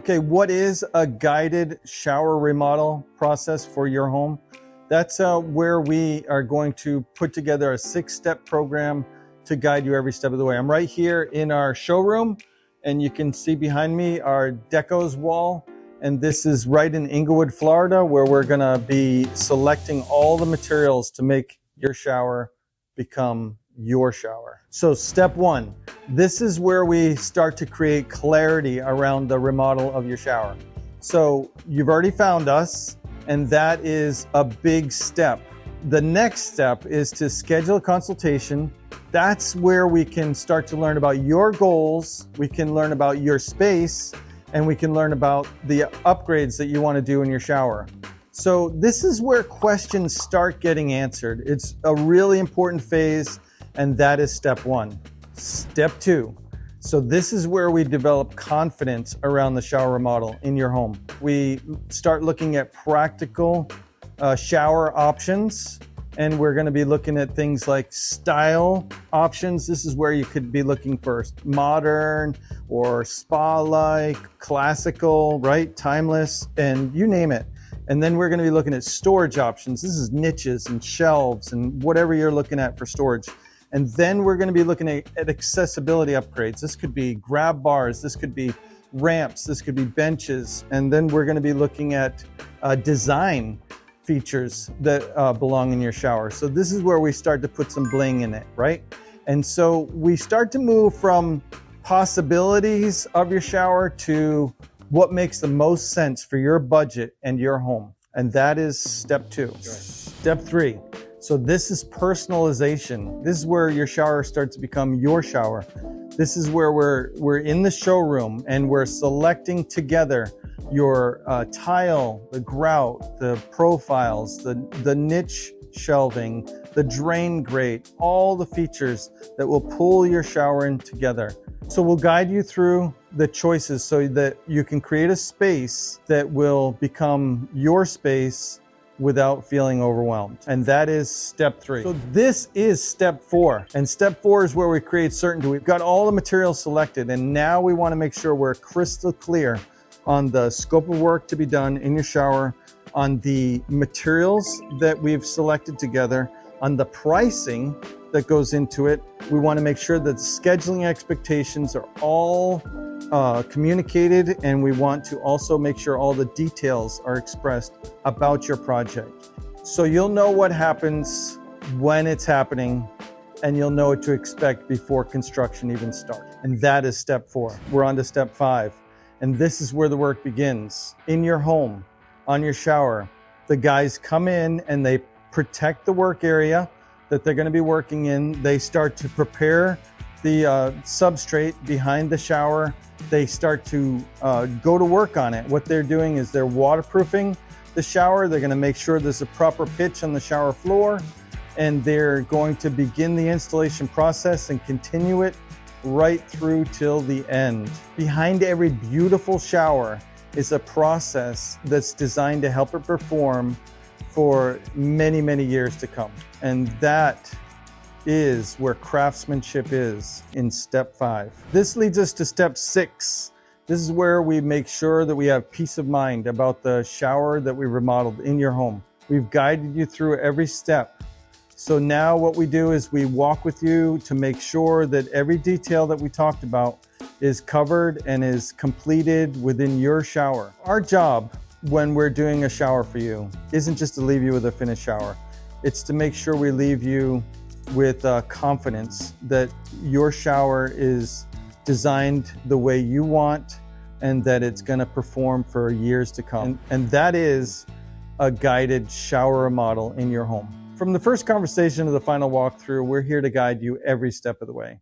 Okay, what is a guided shower remodel process for your home? That's where we are going to put together a 6-step program to guide you every step of the way. I'm right here in our showroom, and you can see behind me our decos wall. And this is right in Inglewood, Florida, where we're gonna be selecting all the materials to make your shower become your shower. So step 1, this is where we start to create clarity around the remodel of your shower. So you've already found us, and that is a big step. The next step is to schedule a consultation. That's where we can start to learn about your goals, we can learn about your space, and we can learn about the upgrades that you want to do in your shower. So this is where questions start getting answered. It's a really important phase, and that is step 1. Step 2. So this is where we develop confidence around the shower remodel in your home. We start looking at practical shower options, and we're going to be looking at things like style options. This is where you could be looking for modern or spa-like, classical, right? Timeless, and you name it. And then we're going to be looking at storage options. This is niches and shelves and whatever you're looking at for storage. And then we're going to be looking at accessibility upgrades. This could be grab bars, this could be ramps, this could be benches. And then we're going to be looking at design features that belong in your shower. So this is where we start to put some bling in it, right? And so we start to move from possibilities of your shower to what makes the most sense for your budget and your home. And that is step 2. Step 3. So this is personalization. This is where your shower starts to become your shower. This is where we're in the showroom and we're selecting together your tile, the grout, the profiles, the niche shelving, the drain grate, all the features that will pull your shower in together. So we'll guide you through the choices so that you can create a space that will become your space without feeling overwhelmed. And that is step 3. So this is step 4. And step 4 is where we create certainty. We've got all the materials selected, and now we want to make sure we're crystal clear on the scope of work to be done in your shower, on the materials that we've selected together, on the pricing that goes into it. We want to make sure that scheduling expectations are all communicated, and we want to also make sure all the details are expressed about your project. So you'll know what happens when it's happening, and you'll know what to expect before construction even starts. And that is step 4. We're on to step 5. And this is where the work begins. In your home, on your shower, the guys come in and they protect the work area that they're going to be working in. They start to prepare the substrate behind the shower. They start to go to work on it. What they're doing is they're waterproofing the shower. They're going to make sure there's a proper pitch on the shower floor, and they're going to begin the installation process and continue it right through till the end. Behind every beautiful shower is a process that's designed to help it perform for many, many years to come. And that is where craftsmanship is in step 5. This leads us to step 6. This is where we make sure that we have peace of mind about the shower that we remodeled in your home. We've guided you through every step. So now what we do is we walk with you to make sure that every detail that we talked about is covered and is completed within your shower. Our job when we're doing a shower for you isn't just to leave you with a finished shower. It's to make sure we leave you with confidence that your shower is designed the way you want and that it's going to perform for years to come. And that is a guided shower remodel in your home. From the first conversation to the final walkthrough, we're here to guide you every step of the way.